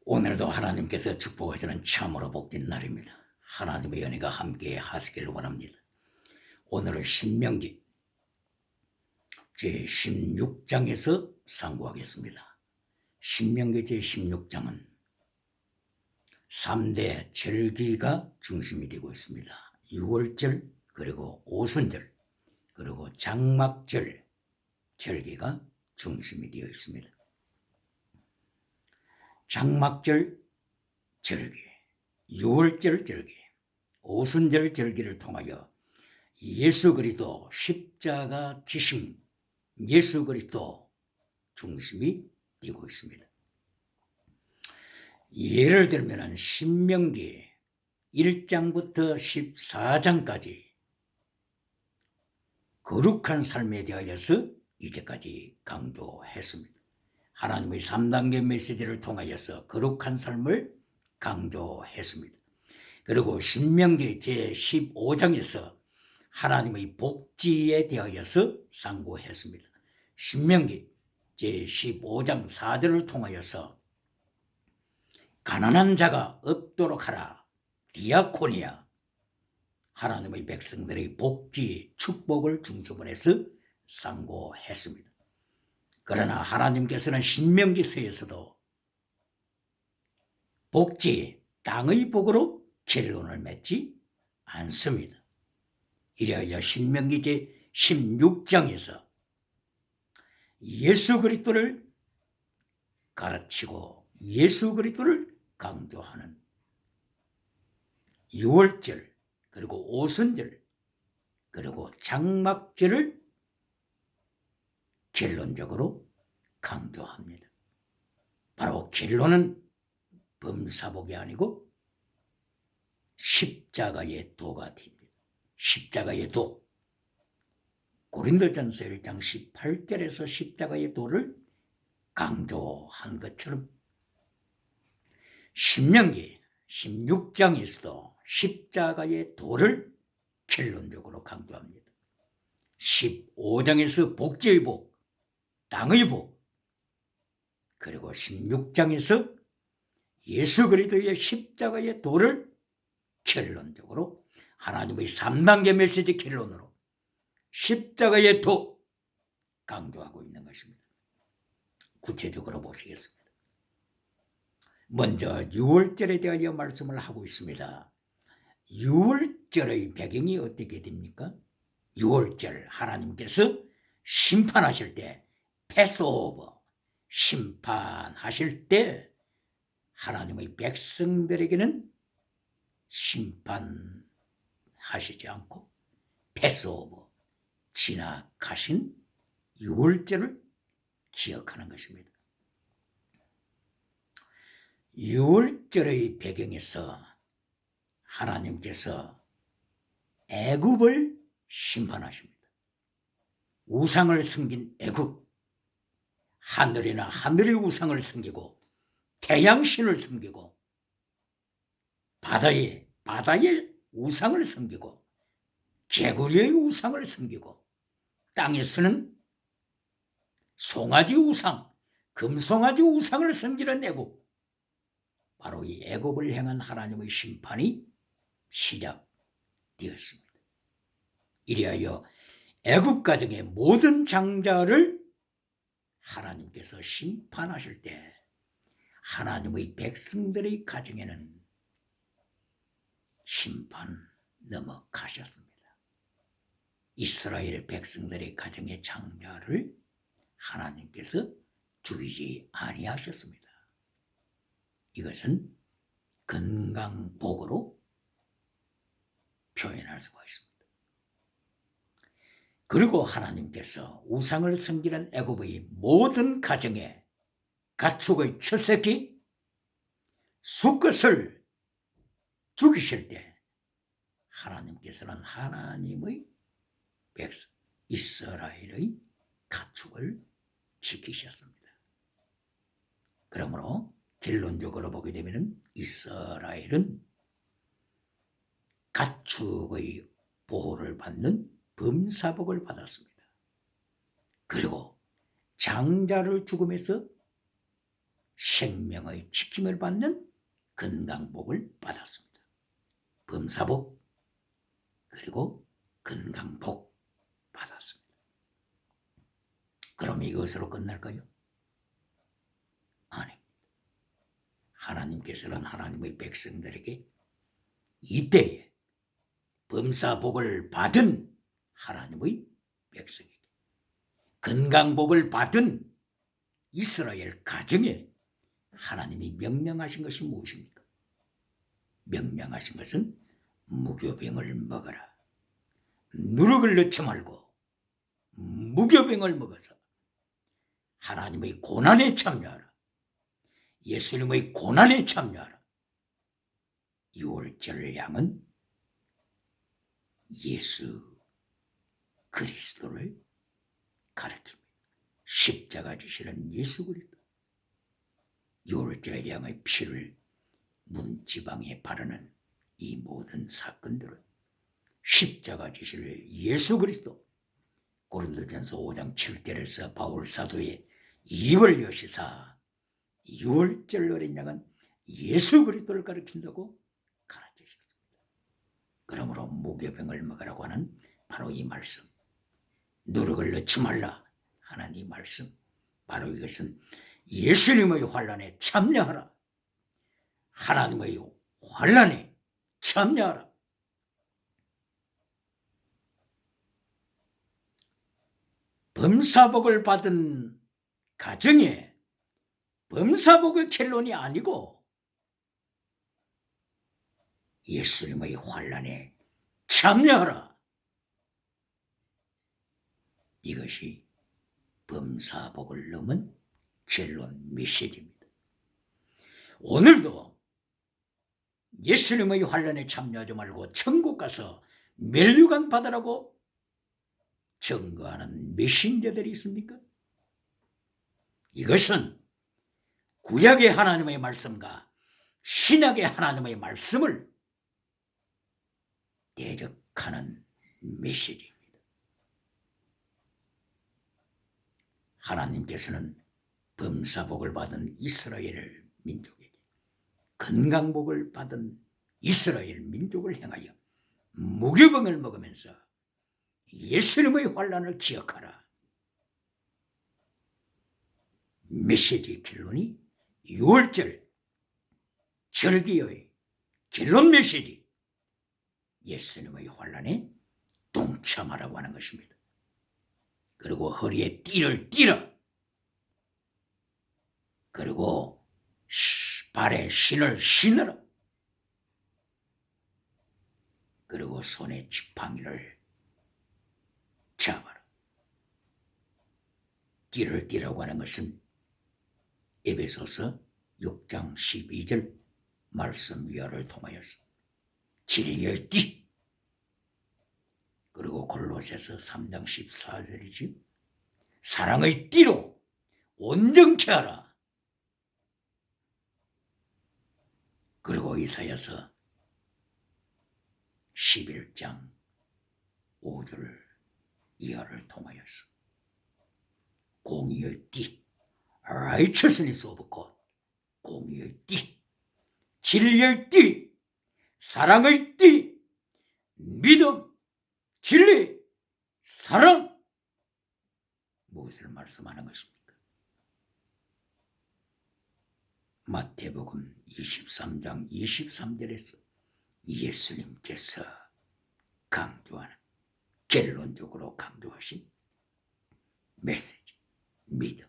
오늘도 하나님께서 축복하시는 참으로 복된 날입니다. 하나님의 은혜가 함께 하시기를 원합니다. 오늘은 신명기 제16장에서 상고하겠습니다. 신명기 제16장은 3대 절기가 중심이 되고 있습니다. 6월절 그리고 오순절 그리고 장막절 절기가 중심이 되어 있습니다. 장막절 절기, 6월절 절기, 오순절 절기를 통하여 예수 그리스도 십자가 지심, 예수 그리스도 중심이 되고 있습니다. 예를 들면 신명기 1장부터 14장까지 거룩한 삶에 대하여서 이제까지 강조했습니다. 하나님의 3단계 메시지를 통하여서 거룩한 삶을 강조했습니다. 그리고 신명기 제15장에서 하나님의 복지에 대하여서 상고했습니다. 신명기 제15장 4절을 통하여서 가난한 자가 없도록 하라, 디아코니아, 하나님의 백성들의 복지, 축복을 중심으로 해서 상고했습니다. 그러나 하나님께서는 신명기서에서도 복지, 땅의 복으로 결론을 맺지 않습니다. 이래야 신명기 제16장에서 예수 그리스도를 가르치고 예수 그리스도를 강조하는 6월절 그리고 오순절 그리고 장막절을 결론적으로 강조합니다. 바로 결론은 범사복이 아니고 십자가의 도가 됩니다. 십자가의 도. 고린도전서 1장 18절에서 십자가의 도를 강조한 것처럼 신명기 16장에서도 십자가의 도를 결론적으로 강조합니다. 15장에서 복지의 복, 땅의 복, 그리고 16장에서 예수 그리스도의 십자가의 도를 결론적으로 하나님의 3단계 메시지 결론으로 십자가의 도 강조하고 있는 것입니다. 구체적으로 보시겠습니다. 먼저 6월절에 대하여 말씀을 하고 있습니다. 6월절의 배경이 어떻게 됩니까? 6월절 하나님께서 심판하실 때 패스오버 심판하실 때 하나님의 백성들에게는 심판하시지 않고 패스오버 지나가신 6월절을 기억하는 것입니다. 6월절의 배경에서 하나님께서 애굽을 심판하십니다. 우상을 섬긴 애굽, 하늘이나 하늘의 우상을 섬기고 태양신을 섬기고 바다의 우상을 섬기고 개구리의 우상을 섬기고 땅에서는 송아지 우상, 금송아지 우상을 섬기는 애굽, 바로 이 애굽을 향한 하나님의 심판이 시작되었습니다. 이리하여 애굽 가정의 모든 장자를 하나님께서 심판하실 때 하나님의 백성들의 가정에는 심판 넘어가셨습니다. 이스라엘 백성들의 가정의 장자를 하나님께서 죽이지 아니하셨습니다. 이것은 건강복으로 표현할 수가 있습니다. 그리고 하나님께서 우상을 섬기는 애굽의 모든 가정에 가축의 첫 새끼 수컷을 죽이실 때 하나님께서는 하나님의 백성 이스라엘의 가축을 지키셨습니다. 그러므로 결론적으로 보게 되면 이스라엘은 가축의 보호를 받는 범사복을 받았습니다. 그리고 장자를 죽음에서 생명의 지킴을 받는 건강복을 받았습니다. 범사복 그리고 건강복 받았습니다. 그럼 이것으로 끝날까요? 아닙니다. 하나님께서는 하나님의 백성들에게 이때에 범사복을 받은 하나님의 백성에게 건강복을 받은 이스라엘 가정에 하나님이 명령하신 것이 무엇입니까? 명령하신 것은 무교병을 먹어라. 누룩을 넣지 말고 무교병을 먹어서 하나님의 고난에 참여하라. 예수님의 고난에 참여하라. 유월절 양은 예수 그리스도를 가리킵니다. 십자가 지시는 예수 그리스도. 유월절 양의 피를 문지방에 바르는 이 모든 사건들은 십자가 지시를 예수 그리스도. 고린도전서 5장 7절에서 바울 사도의 입을 여시사 유월절 어린 양은 예수 그리스도를 가리킨다고 가르치셨습니다. 그러므로 무교병을 먹으라고 하는 바로 이 말씀, 누룩을 넣지 말라 하는 이 말씀, 바로 이것은 예수님의 환난에 참여하라. 하나님의 환난에 참여하라. 범사복을 받은 가정에 범사복의 결론이 아니고 예수님의 환난에 참여하라. 이것이 범사복을 넘은 결론 메시지입니다. 오늘도 예수님의 환난에 참여하지 말고 천국 가서 멸류관 받으라고 증거하는 메신저들이 있습니까? 이것은 구약의 하나님의 말씀과 신약의 하나님의 말씀을 대적하는 메시지입니다. 하나님께서는 범사복을 받은 이스라엘 민족에게 건강복을 받은 이스라엘 민족을 향하여 무교병을 먹으면서 예수님의 환난을 기억하라. 메시지 결론이 유월절 절기의 결론 메시지, 예수님의 환난에 동참하라고 하는 것입니다. 그리고 허리에 띠를 띠라. 그리고 발에 신을 신으라. 그리고 손에 지팡이를 잡아라. 띠를 띠라고 하는 것은 에베소서 6장 12절 말씀 위화를 통하여서 진리의 띠, 그리고 골로새서 3장 14절이지 사랑의 띠로 온전케 하라. 그리고 이사야서 11장 5절 이하를 통하여서 공의의 띠, righteousness of God, 공의의 띠, 진리의 띠, 사랑의 띠, 믿음, 진리, 사랑, 무엇을 말씀하는 것입니까? 마태복음 23장 23절에서 예수님께서 강조하는, 결론적으로 강조하신 메시지, 믿음,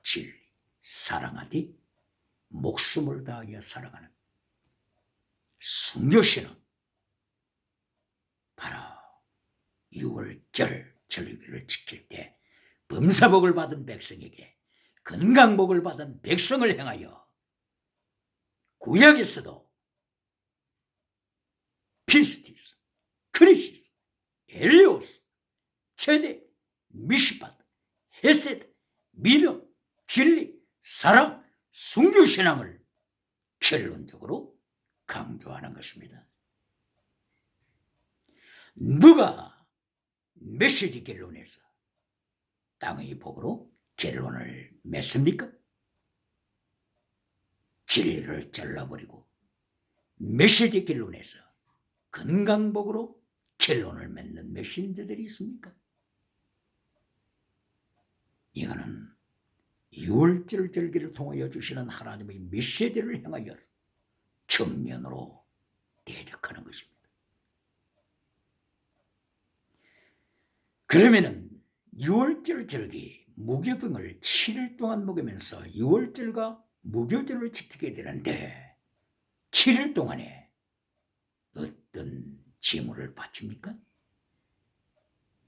진리, 사랑하되 목숨을 다하여 사랑하는 순교신은 바로 유월절 절기를 지킬 때 범사복을 받은 백성에게 건강복을 받은 백성을 향하여 구약에서도 피스티스, 크리시스, 엘리오스, 체데, 미시팟, 헤세드, 믿음, 진리, 사랑, 순교신앙을 결론적으로 강조하는 것입니다. 누가 메시지 결론에서 땅의 복으로 결론을 맺습니까? 진리를 잘라버리고 메시지 결론에서 건강복으로 결론을 맺는 메신저들이 있습니까? 이거는 유월절 절기를 통하여 주시는 하나님의 메시지를 향하여 정면으로 대적하는 것입니다. 그러면은 유월절 절기 무교병을 7일 동안 먹으면서 유월절과 무교절을 지키게 되는데 7일 동안에 어떤 제물을 바칩니까?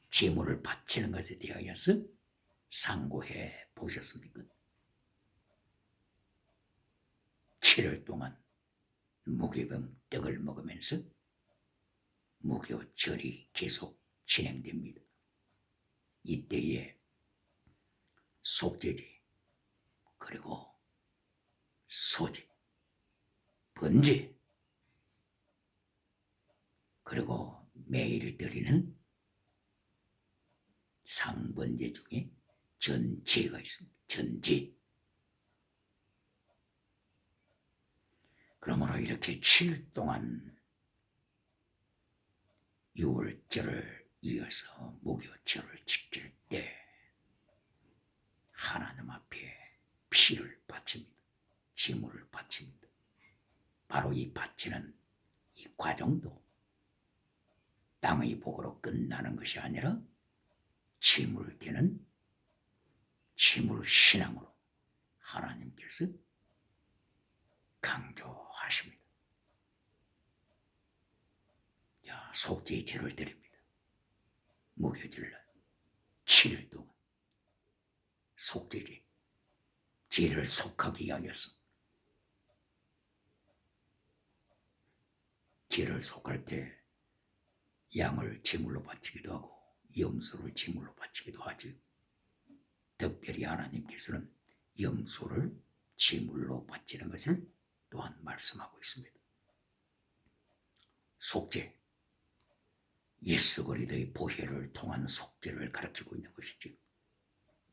제물을 바치는 것에 대하여서 상고해 보셨습니까? 7일 동안 무교병 떡을 먹으면서 무교절이 계속 진행됩니다. 이때에 속죄제, 그리고 소제, 번제, 그리고 매일 드리는 상번제 중에 전제가 있습니다. 전제. 그러므로 이렇게 7일 동안 유월절을 이어서 무교절을 지킬 때 하나님 앞에 피를 바칩니다. 제물을 바칩니다. 바로 이 바치는 이 과정도 땅의 복으로 끝나는 것이 아니라 제물되는 제물신앙으로 하나님께서 강조하십니다. 자, 속죄의 제를 드립니다. 무교절날 7일 동안 속죄제, 죄를 속하기 위하여서 죄를 속할 때 양을 제물로 바치기도 하고 염소를 제물로 바치기도 하지. 특별히 하나님께서는 염소를 제물로 바치는 것을 또한 말씀하고 있습니다. 속죄, 예수 그리스도의 보혈을 통한 속죄를 가리키고 있는 것이지.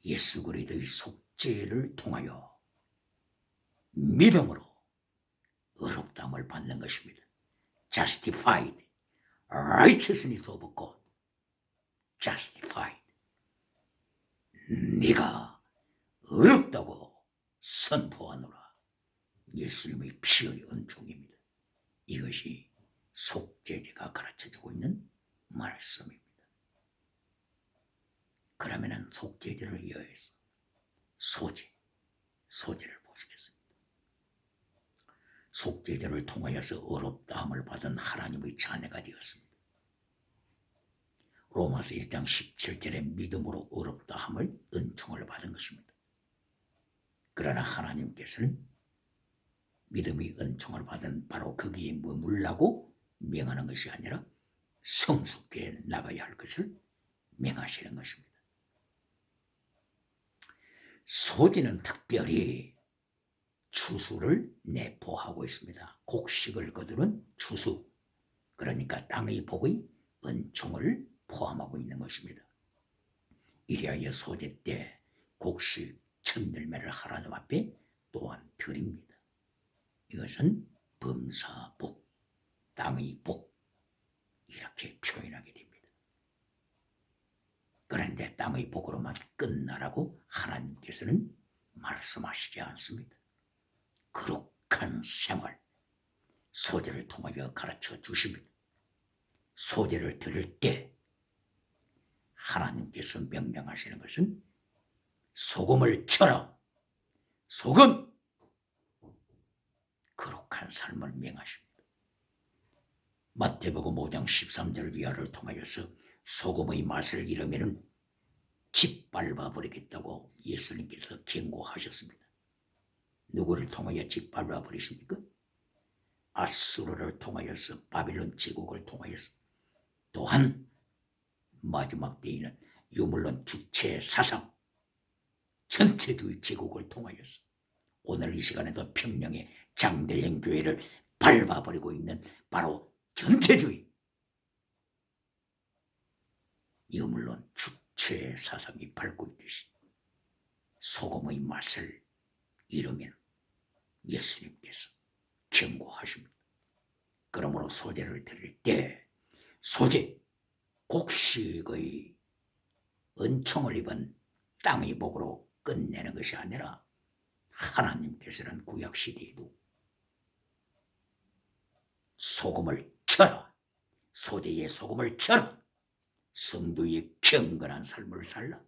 예수 그리스도의 속죄를 통하여 믿음으로 의롭다함을 받는 것입니다. Justified, righteousness of God. Justified. 네가 의롭다고 선포하노라. 예수님의 피의 은총입니다. 이것이 속죄제가 가르쳐주고 있는 말씀입니다. 그러면은 속죄제를 이어해서 소제를 보시겠습니다. 속죄제를 통하여서 의롭다함을 받은 하나님의 자녀가 되었습니다. 로마서 1장 17절에 믿음으로 의롭다함을 은총을 받은 것입니다. 그러나 하나님께서는 믿음의 은총을 받은 바로 거기에 머물라고 명하는 것이 아니라 성숙해 나가야 할 것을 명하시는 것입니다. 소제는 특별히 추수를 내포하고 있습니다. 곡식을 거두는 추수, 그러니까 땅의 복의 은총을 포함하고 있는 것입니다. 이리하여 소제 때 곡식 첫 열매를 하나님 앞에 또한 드립니다. 이것은 범사복, 땅의 복, 이렇게 표현하게 됩니다. 그런데 땅의 복으로만 끝나라고 하나님께서는 말씀하시지 않습니다. 거룩한 생활, 소제를 통하여 가르쳐 주십니다. 소제를 드릴 때 하나님께서 명령하시는 것은 소금을 쳐라. 소금! 거룩한 삶을 명하십니다. 마태복음 5장 13절 이하를 통하여서 소금의 맛을 잃으면 짓밟아 버리겠다고 예수님께서 경고하셨습니다. 누구를 통하여 짓밟아 버리십니까? 아수르를 통하여서, 바빌론 제국을 통하여서, 또한 마지막 때에는 유물론 주체 사상, 전체주의 제국을 통하여서 오늘 이 시간에도 평양의 장대행 교회를 밟아버리고 있는 바로 전체주의, 유물론 주체 사상이 밟고 있듯이 소금의 맛을 잃으면 예수님께서 경고하십니다. 그러므로 소재를 드릴 때 소재, 곡식의 은총을 입은 땅의 복으로 끝내는 것이 아니라 하나님께서는 구약시대에도 소금을 쳐라, 소재에 소금을 쳐라, 성도의 경건한 삶을 살라,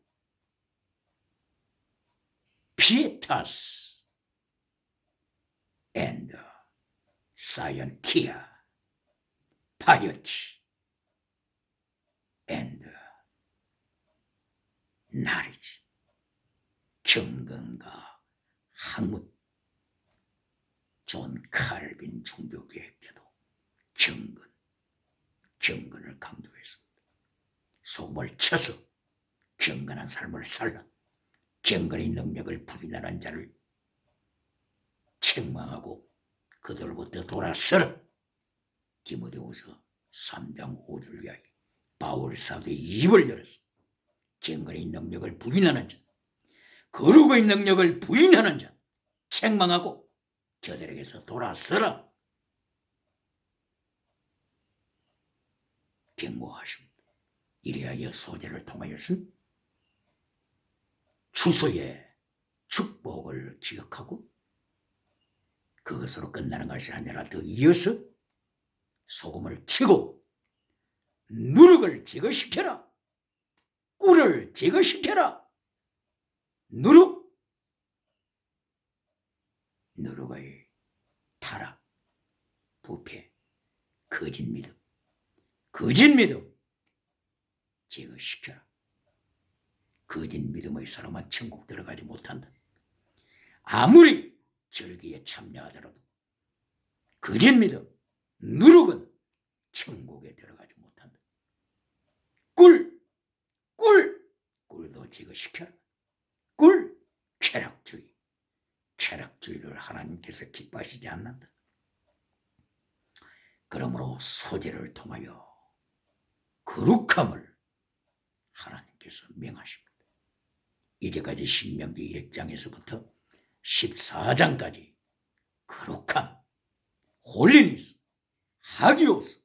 pietas and scientia, piety and knowledge, 경건과 학문. 존 칼빈 종교개혁자도 경건을 강조했습니다. 소금을 쳐서 경건한 삶을 살라, 경건의 능력을 부인하는 자를 책망하고 그들로부터 돌아서라. 디모데후서 3장 5절 위하여 바울 사도의 입을 열어서 경건의 능력을 부인하는 자, 거룩의 능력을 부인하는 자 책망하고 저들에게서 돌아서라 경고하십니다. 이리하여 소재를 통하여서 추수의 축복을 기억하고 그것으로 끝나는 것이 아니라 더 이어서 소금을 치고 누룩을 제거시켜라, 꿀을 제거시켜라. 누룩의 타락, 부패, 거짓 믿음 제거시켜라. 거짓 믿음의 사람은 천국 들어가지 못한다. 아무리 절기에 참여하더라도 거짓 믿음, 누룩은 천국에 들어가지 못한다. 꿀도 제거시켜라. 쾌락주의를 하나님께서 기뻐하시지 않는다. 그러므로 소재를 통하여 거룩함을 하나님께서 명하십니다. 이제까지 신명기 1장에서부터 14장까지 거룩함, 홀리니스, 하기오스,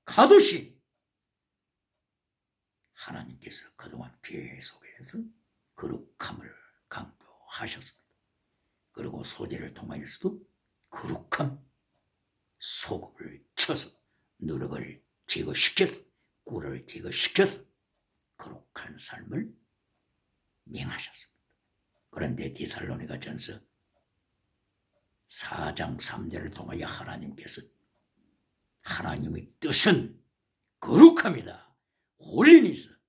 카도시, 하나님께서 그동안 계속해서 거룩함을 강조하셨습니다. 그리고 소재를 통하여서도 거룩함, 소금을 쳐서 누룩을 제거시켜서 꿀을 제거시켜서 거룩한 삶을 명하셨습니다. 그런데 디살로니가 전서 4장 3절을 통하여 하나님께서 하나님의 뜻은 거룩함이다, 홀리니스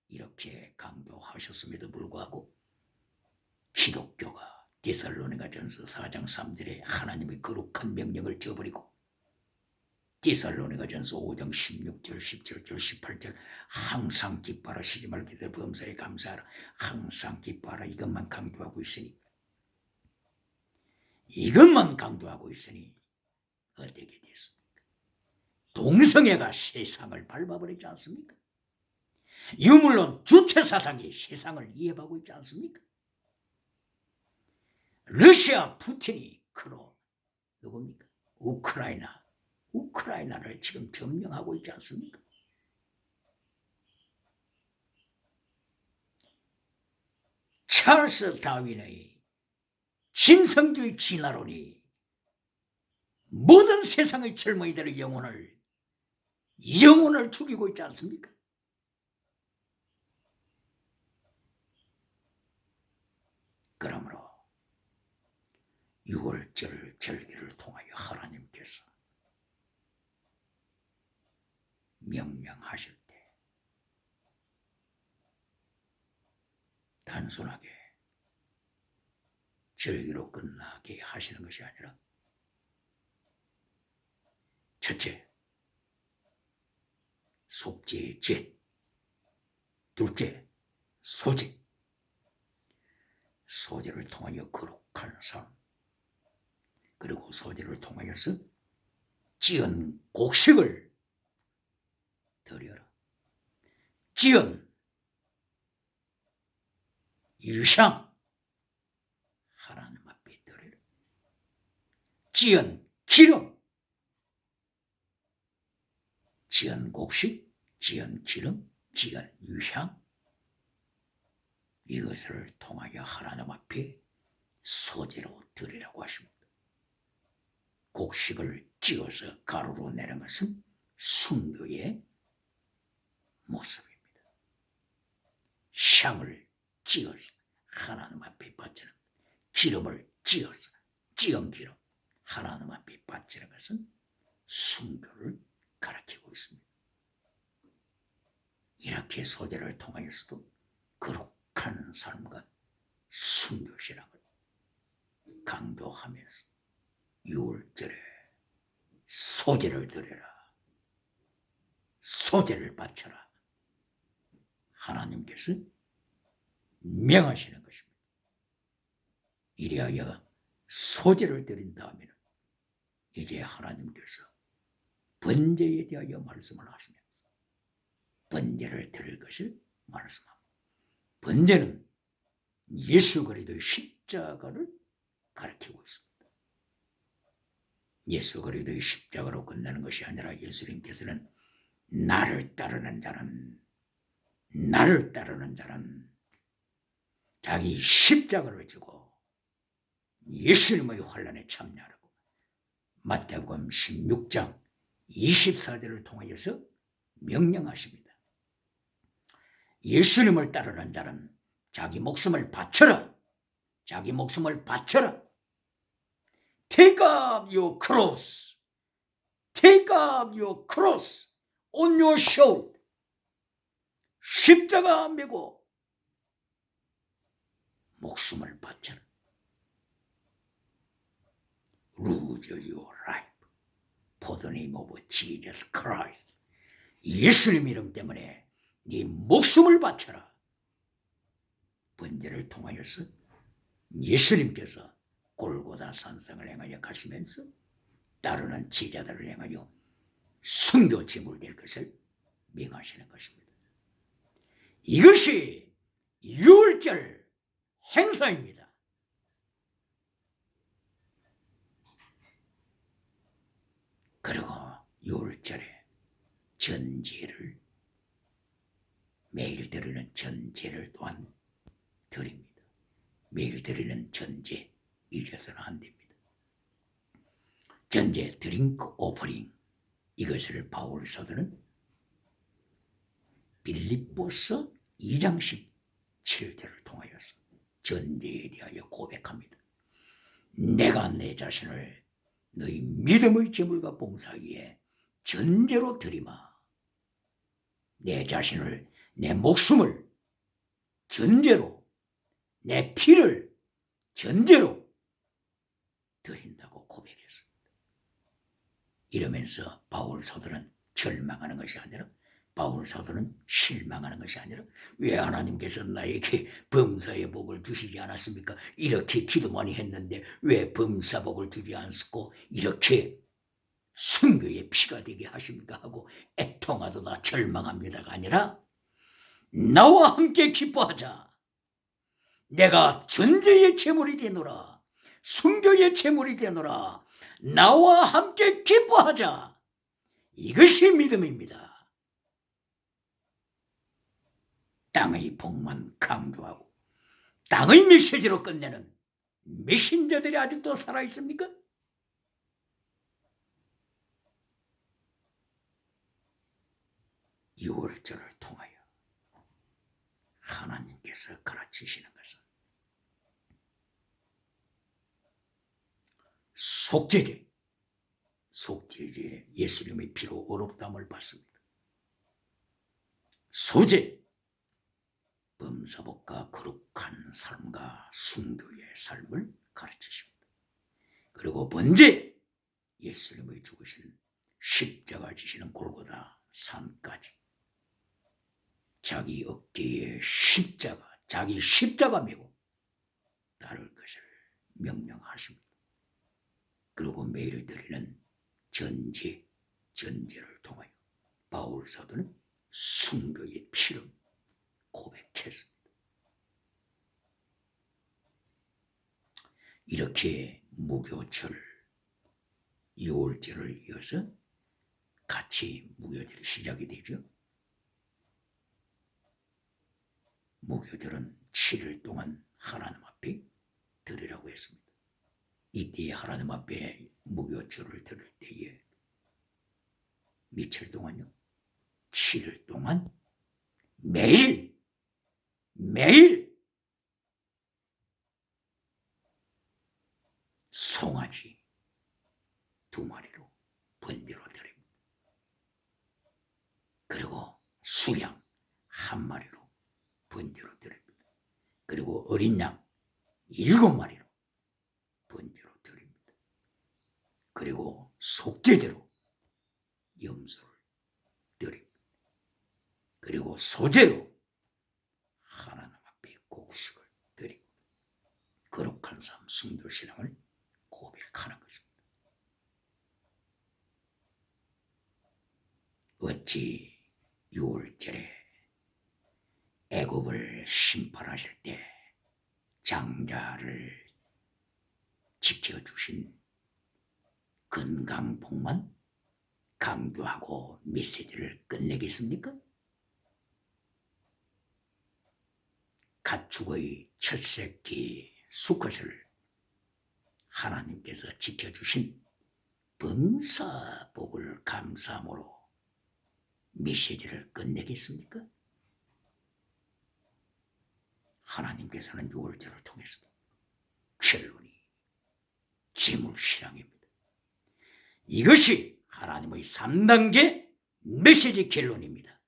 이렇게 강조하셨음에도 불구하고 기독교가 디살로니가 전서 4장 3절에 하나님의 거룩한 명령을 저버리고 디살로니가 전서 5장 16절, 17절, 18절 항상 기뻐하라, 쉬지 말고 기도하라, 범사에 감사하라, 항상 기뻐하라 이것만 강조하고 있으니 어떻게 됐습니까? 동성애가 세상을 밟아버리지 않습니까? 유물론 주체사상이 세상을 이해하고 있지 않습니까? 러시아 푸틴이 누굽니까? 우크라이나를 지금 점령하고 있지 않습니까? 찰스 다윈의 신성주의 진화론이 모든 세상의 젊은이들의 영혼을 죽이고 있지 않습니까? 그러므로 6월절 절기를 통하여 하나님께서 명령하실 때 단순하게 절기로 끝나게 하시는 것이 아니라 첫째, 속죄의 죄, 둘째, 소재를 통하여 거룩한 삶, 그리고 소재를 통하여서 지은 곡식을 드려라. 지은 유향 하나님 앞에 드려라. 지은 기름, 지은 곡식, 지은 기름, 지은 유향, 이것을 통하여 하나님 앞에 소재로 드리라고 하십니다. 곡식을 찧어서 가루로 내는 것은 순교의 모습입니다. 향을 찧어서 하나님 앞에 바치는, 기름을 찧어서, 찌은 기름 하나님 앞에 바치는 것은 순교를 가리키고 있습니다. 이렇게 소재를 통하여서도 거룩한 삶과 순교신앙을 강조하면서 6월절에 소재를 드려라, 소재를 바쳐라, 하나님께서 명하시는 것입니다. 이리하여 소재를 드린 다음에는 이제 하나님께서 번제에 대하여 말씀을 하시면서 번제를 드릴 것을 말씀합니다. 번제는 예수 그리스도의 십자가를 가리키고 있습니다. 예수 그리스도의 십자가로 끝나는 것이 아니라 예수님께서는 나를 따르는 자는 자기 십자가를 지고 예수님의 환난에 참여하라고 마태복음 16장 24절을 통하여서 명령하십니다. 예수님을 따르는 자는 자기 목숨을 바쳐라. 자기 목숨을 바쳐라. Take up your cross. Take up your cross on your shoulder. 십자가 메고 목숨을 바쳐라. Lose your life for the name of Jesus Christ. 예수님 이름 때문에 네 목숨을 바쳐라. 번제를 통하여서 예수님께서 골고다 산상을 행하여 가시면서 따르는 제자들을 행하여 순교 제물될 것을 명하시는 것입니다. 이것이 6월절 행사입니다. 그리고 6월절에 전제를 매일 드리는 전제를 또한 드립니다. 매일 드리는 전제 잊어서는 안 됩니다. 전제 드링크 오퍼링 이것을 바울 사도는 빌립보서 2장 17절을 통하여서 전제에 대하여 고백합니다. 내가 내 자신을 너희 믿음의 제물과 봉사기에 전제로 드리마. 내 자신을, 내 목숨을 전제로, 내 피를 전제로 드린다고 고백했습니다. 이러면서 바울 사도는 절망하는 것이 아니라, 바울 사도는 실망하는 것이 아니라, 왜 하나님께서 나에게 범사의 복을 주시지 않았습니까? 이렇게 기도 많이 했는데 왜 범사복을 주지 않았고 이렇게 순교의 피가 되게 하십니까? 하고 애통하도다 절망합니다가 아니라, 나와 함께 기뻐하자. 내가 전제의 제물이 되노라. 순교의 제물이 되노라. 나와 함께 기뻐하자. 이것이 믿음입니다. 땅의 복만 강조하고 땅의 메시지로 끝내는 메신저들이 아직도 살아있습니까? 유월절을 통하여 하나님께서 가르치시는 것은 속죄제 예수님의 피로 어렵담을 받습니다. 소제 범사복과 거룩한 삶과 순교의 삶을 가르치십니다. 그리고 번제 예수님의 죽으신 십자가 지시는 골고다 산까지 자기 어깨에 자기 십자가 메고 따를 것을 명령하십니다. 그리고 매일 드리는 전제를 통하여 바울 사도는 순교의 피를 고백했습니다. 이렇게 무교절, 유월절을 이어서 같이 무교절이 시작이 되죠. 무교절은 7일 동안 하나님 앞에 드리라고 했습니다. 이때에 하나님 앞에 무교절을 드릴 때에 며칠 동안요? 7일 동안 매일 송아지 2마리로 번제로 드립니다. 그리고 수양 1마리로 번제로 드립니다. 그리고 어린 양 7마리로 번제로 드립니다. 그리고 속죄제로 염소를 드립니다. 그리고 소제로 하나님 앞에 곡식을 드리고 거룩한 삶 순교신앙을 고백하는 것입니다. 어찌 6월절에 애굽을 심판하실 때 장자를 지켜주신 건강복만 강조하고 메시지를 끝내겠습니까? 가축의 첫 새끼 수컷을 하나님께서 지켜주신 범사복을 감사함으로 메시지를 끝내겠습니까? 하나님께서는 6월절을 통해서 결론이 재물신앙입니다. 이것이 하나님의 3단계 메시지 결론입니다.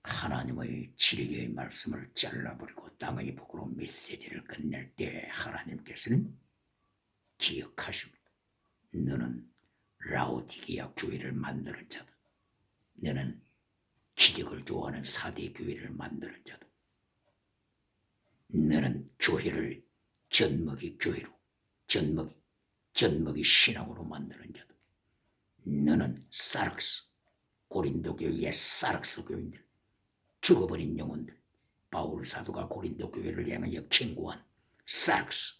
하나님의 진리의 말씀을 잘라버리고 땅의 복으로 메시지를 끝낼 때 하나님께서는 기억하십니다. 너는 라오디게아 교회를 만드는 자다. 너는 기적을 좋아하는 4대 교회를 만드는 자다. 너는 교회를 젖먹이 교회로 젖먹이 신앙으로 만드는 자다. 너는 사락스 고린도 교회의 사락스 교인들, 죽어버린 영혼들, 바울 사도가 고린도 교회를 향하여 경고한 사락스,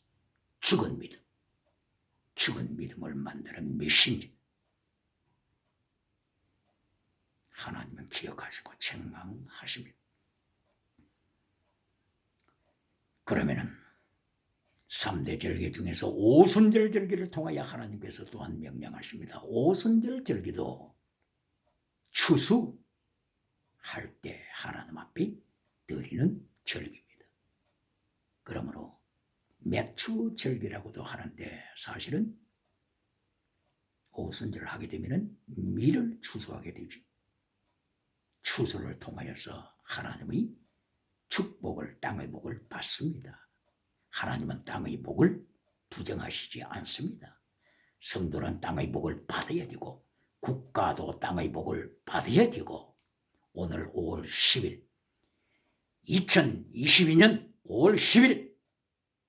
죽은 믿음을 만드는 메신저. 하나님은 기억하시고 책망하십니다. 그러면은 3대 절기 중에서 오순절 절기를 통하여 하나님께서 또한 명령하십니다. 오순절 절기도 추수할 때 하나님 앞에 드리는 절기입니다. 그러므로 맥추 절기라고도 하는데 사실은 오순절을 하게 되면 밀을 추수하게 되죠. 추수를 통하여서 하나님의 축복을, 땅의 복을 받습니다. 하나님은 땅의 복을 부정하시지 않습니다. 성도는 땅의 복을 받아야 되고 국가도 땅의 복을 받아야 되고 오늘 5월 10일 2022년 5월 10일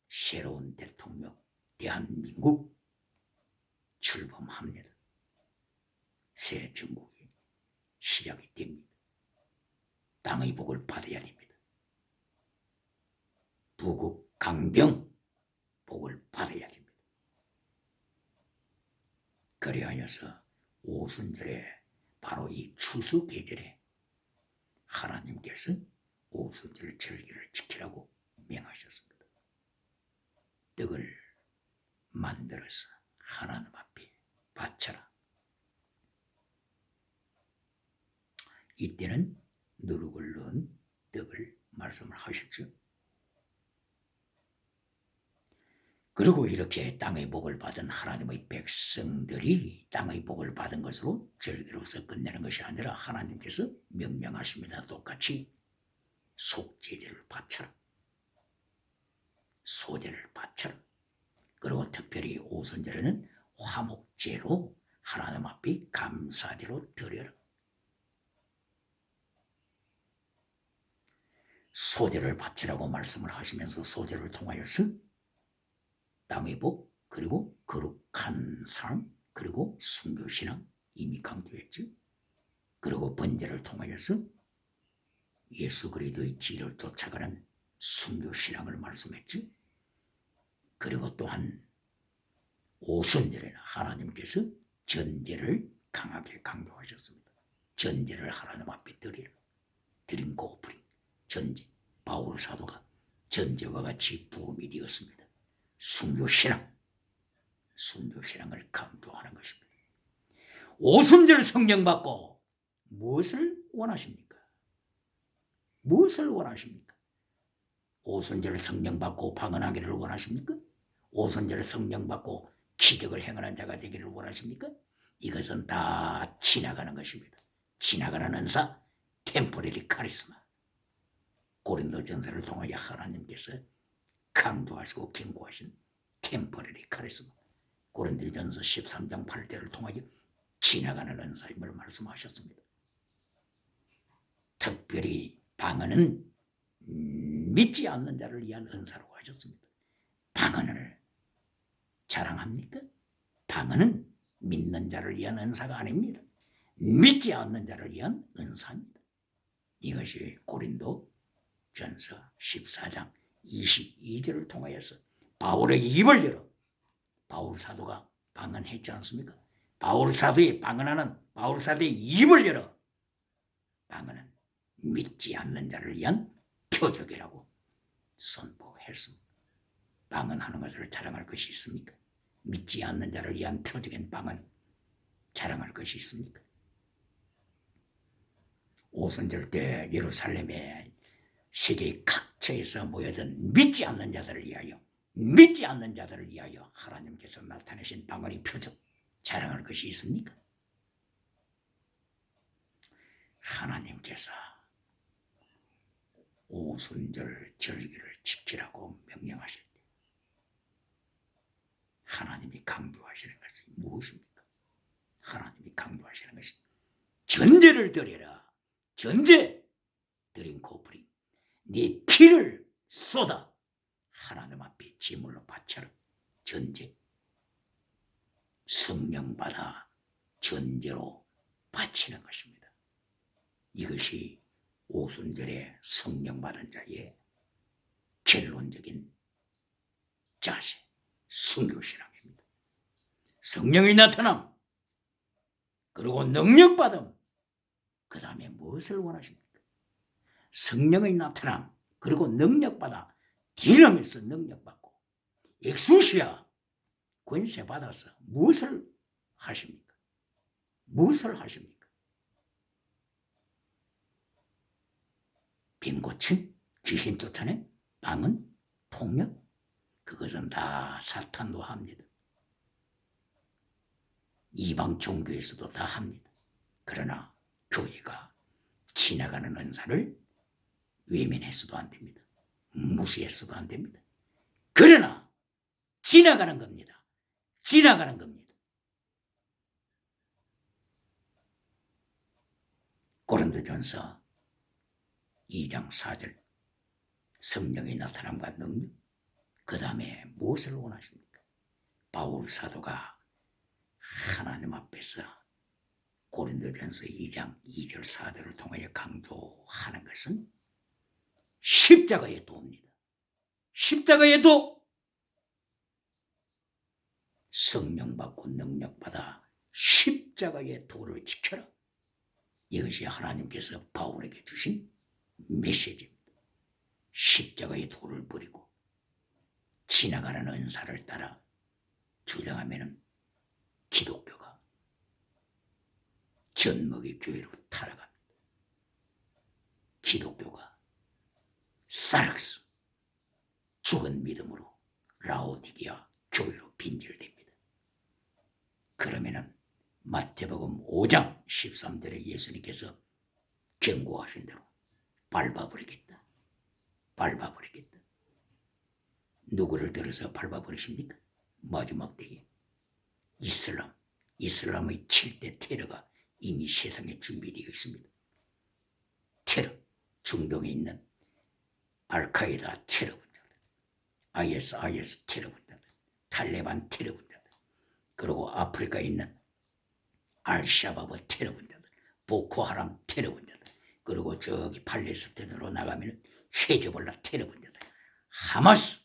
새로운 대통령 대한민국 출범합니다. 새 정국이 시작이 됩니다. 땅의 복을 받아야 됩니다. 부국 강병 복을 받아야 됩니다. 그리하여서 오순절에 바로 이 추수 계절에 하나님께서 오순절 절기를 지키라고 명하셨습니다. 떡을 만들어서 하나님 앞에 바쳐라. 이때는 누룩을 넣은 떡을 말씀을 하셨죠. 그리고 이렇게 땅의 복을 받은 하나님의 백성들이 땅의 복을 받은 것으로 절기로서 끝내는 것이 아니라 하나님께서 명령하십니다. 똑같이 속죄제를 바쳐라. 소제를 바쳐라. 그리고 특별히 오순절에는 화목제로 하나님 앞에 감사제로 드려라. 소제를 바치라고 말씀을 하시면서 소제를 통하여서 땅의 복, 그리고 거룩한 삶, 그리고 순교신앙 이미 강조했죠. 그리고 번제를 통하여서 예수 그리스도의 길을 쫓아가는 순교신앙을 말씀했죠. 그리고 또한 오순절에는 하나님께서 전제를 강하게 강조하셨습니다. 전제를 하나님 앞에 드린 고프링, 전제. 바울 사도가 전제와 같이 부음이 되었습니다. 순교신앙을 강조하는 것입니다. 오순절 성령 받고 무엇을 원하십니까? 무엇을 원하십니까? 오순절 성령 받고 방언하기를 원하십니까? 오순절 성령 받고 기적을 행하는 자가 되기를 원하십니까? 이것은 다 지나가는 것입니다. 지나가는 은사, 템포러리 카리스마. 고린도전서를 통하여 하나님께서 강조하시고 경고하신 템포러리 카리스마. 고린도전서 13장 8절을 통하여 지나가는 은사임을 말씀하셨습니다. 특별히 방언은 믿지 않는 자를 위한 은사라고 하셨습니다. 방언을 자랑합니까? 방언은 믿는 자를 위한 은사가 아닙니다. 믿지 않는 자를 위한 은사입니다. 이것이 고린도전서 14장 22절을 통하여서 바울의 입을 열어 바울 사도가 방언했지 않습니까? 바울 사도의 방언하는 바울 사도의 입을 열어 방언은 믿지 않는 자를 위한 표적이라고 선포했습니다. 방언하는 것을 자랑할 것이 있습니까? 믿지 않는 자를 위한 표적인 방언 자랑할 것이 있습니까? 오순절 때 예루살렘에 세계 각처에서 모여든 믿지 않는 자들을 위하여 하나님께서 나타내신 방언의 표적 자랑할 것이 있습니까? 하나님께서 오순절 절기를 지키라고 명령하실 때 하나님이 강조하시는 것이 무엇입니까? 하나님이 강조하시는 것이 전제를 드려라. 전제 드린 코프링. 네 피를 쏟아 하나님 앞에 제물로 바쳐라. 전제. 성령 받아 전제로 바치는 것입니다. 이것이 오순절에 성령 받은 자의 결론적인 자세, 순교신앙입니다. 성령이 나타남, 그리고 능력받음, 그 다음에 무엇을 원하십니까? 성령의 나타남, 그리고 능력받아 디나미스 능력받고 엑수시아 권세 받아서 무엇을 하십니까? 무엇을 하십니까? 빈 고침, 귀신 쫓아내, 방언, 폭력, 그것은 다 사탄도 합니다. 이방 종교에서도 다 합니다. 그러나 교회가 지나가는 은사를 외면해서도 안 됩니다. 무시해서도 안 됩니다. 그러나 지나가는 겁니다. 지나가는 겁니다. 고린도전서 2장 4절 성령의 나타남과 능력, 그 다음에 무엇을 원하십니까? 바울 사도가 하나님 앞에서 고린도전서 2장 2절 4절을 통하여 강조하는 것은 십자가의 도입니다. 십자가의 도. 성령 받고 능력 받아 십자가의 도를 지켜라. 이것이 하나님께서 바울에게 주신 메시지입니다. 십자가의 도를 버리고 지나가는 은사를 따라 주장하면 기독교가 젖먹이 교회로 타락합니다. 기독교가 사락스, 죽은 믿음으로 라오디게아 교회로 빈절됩니다. 그러면은 마태복음 5장 13절에 예수님께서 경고하신 대로 밟아버리겠다. 밟아버리겠다. 누구를 들어서 밟아버리십니까? 마지막 때에 이슬람의 7대 테러가 이미 세상에 준비되어 있습니다. 테러, 중동에 있는 알카에다 테러 분자들, IS 테러 분자들, 탈레반 테러 분자들, 그리고 아프리카에 있는 알샤바브 테러 분자들, 보코하람 테러 분자들, 그리고 저기 팔레스타인으로 나가면 헤즈볼라 테러 분자들, 하마스,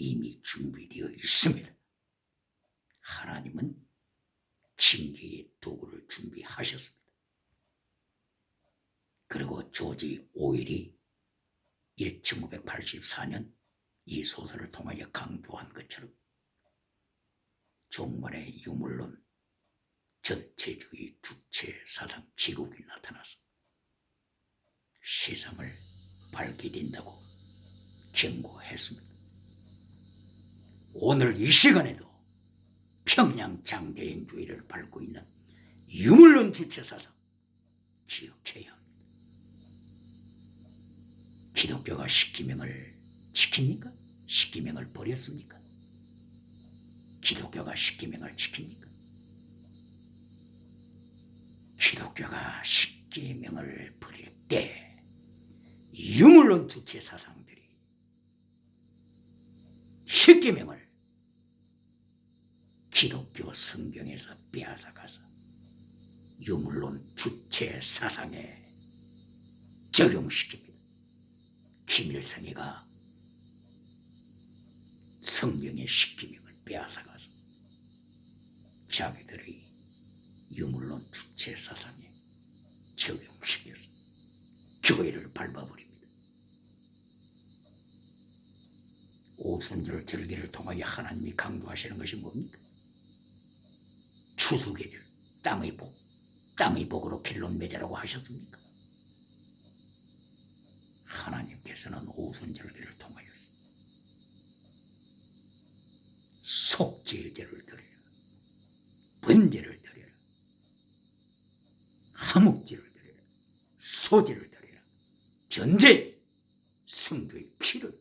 이미 준비되어 있습니다. 하나님은 징계의 도구를 준비하셨습니다. 그리고 조지 오웰이 1984년 이 소설을 통하여 강조한 것처럼 종말의 유물론, 전체주의 주체 사상 제국이 나타나서 세상을 밝게 된다고 경고했습니다. 오늘 이 시간에도 평양 장대행주의를 밟고 있는 유물론 주체 사상 기억해야 합니다. 기독교가 십계명을 지킵니까? 십계명을 버렸습니까? 기독교가 십계명을 지킵니까? 기독교가 십계명을 버릴 때 유물론 주체 사상들이 십계명을 기독교 성경에서 빼앗아가서 유물론 주체 사상에 적용시킵니다. 김일성이가 성경의 십계명을 빼앗아가서 자기들의 유물론 주체 사상에 적용시켜서 교회를 밟아버립니다. 오순절 절기를 통하여 하나님이 강조하시는 것이 뭡니까? 추수계절, 땅의 복, 땅의 복으로 길론 맺으라고 하셨습니까? 하나님께서는 오순절기를 통하여서 속죄제를 드려라, 번제를 드려라, 화목제를 드려라, 소제를 드려라, 전제, 성도의 피를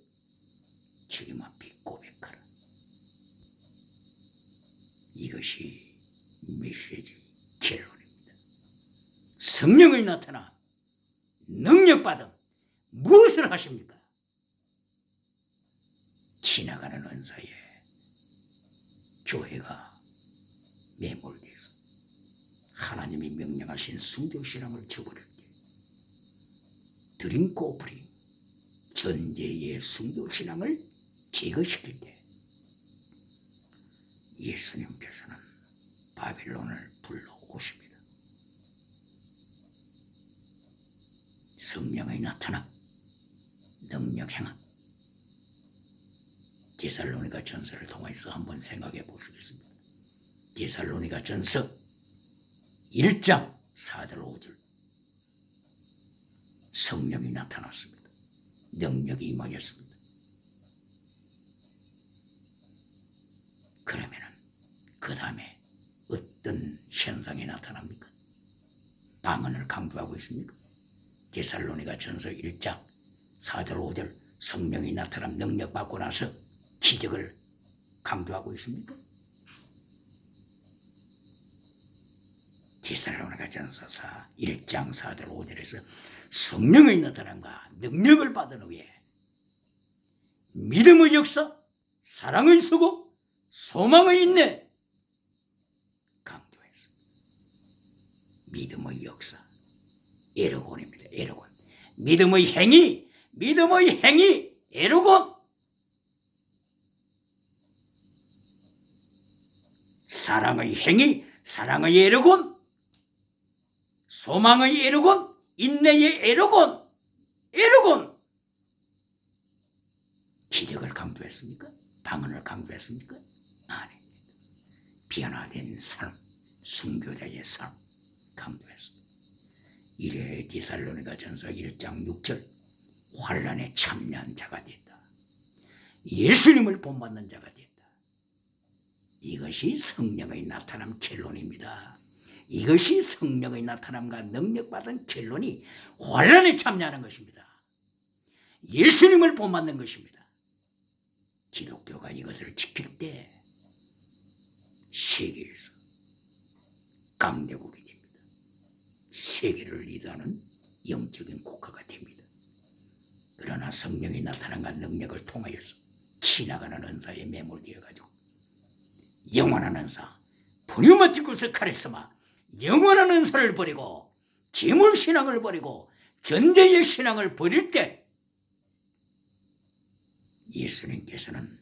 주님 앞에 고백하라. 이것이 메시지 결론입니다. 성령의 나타나 능력받음 무엇을 하십니까? 지나가는 은사에 교회가 매몰돼서 하나님이 명령하신 순교신앙을 저버릴 때 드림크 오프닝 전제의 순교신앙을 제거시킬 때 예수님께서는 바빌론을 불러오십니다. 성령의 나타남, 능력 행함. 데살로니가 전서를 통해서 한번 생각해 보시겠습니다. 데살로니가 전서 1장 4절 5절 성령이 나타났습니다. 능력이 임하였습니다. 그러면은 그 다음에 어떤 현상이 나타납니까? 방언을 강조하고 있습니까? 데살로니가 전서 1장 4절 5절 성령이 나타남 능력 받고 나서 기적을 강조하고 있습니까? 데살로니가 전서 1장 4절 5절에서 성령의 나타남과 능력을 받은 후에 믿음의 역사, 사랑의 수고, 소망의 인내 강조했습니다. 믿음의 역사, 에르곤입니다. 에르곤. 믿음의 행위, 에르곤. 사랑의 행위, 사랑의 에르곤. 소망의 에르곤, 인내의 에르곤. 기적을 강조했습니까? 방언을 강조했습니까? 아닙니다. 변화된 삶, 순교자의 삶 강조했습니다. 이래 데살로니가 전서 1장 6절 환난에 참여한 자가 됐다. 예수님을 본받는 자가 됐다. 이것이 성령의 나타남 결론입니다. 이것이 성령의 나타남과 능력받은 결론이 환난에 참여하는 것입니다. 예수님을 본받는 것입니다. 기독교가 이것을 지킬 때 세계에서 강대국이 됩니다. 세계를 리드하는 영적인 국가가 됩니다. 그러나 성령이 나타난과 능력을 통하여서 지나가는 은사에 매몰되어가지고 영원한 은사, 푸뉴마티쿠스 카리스마, 영원한 은사를 버리고 기물신앙을 버리고 전제의 신앙을 버릴 때 예수님께서는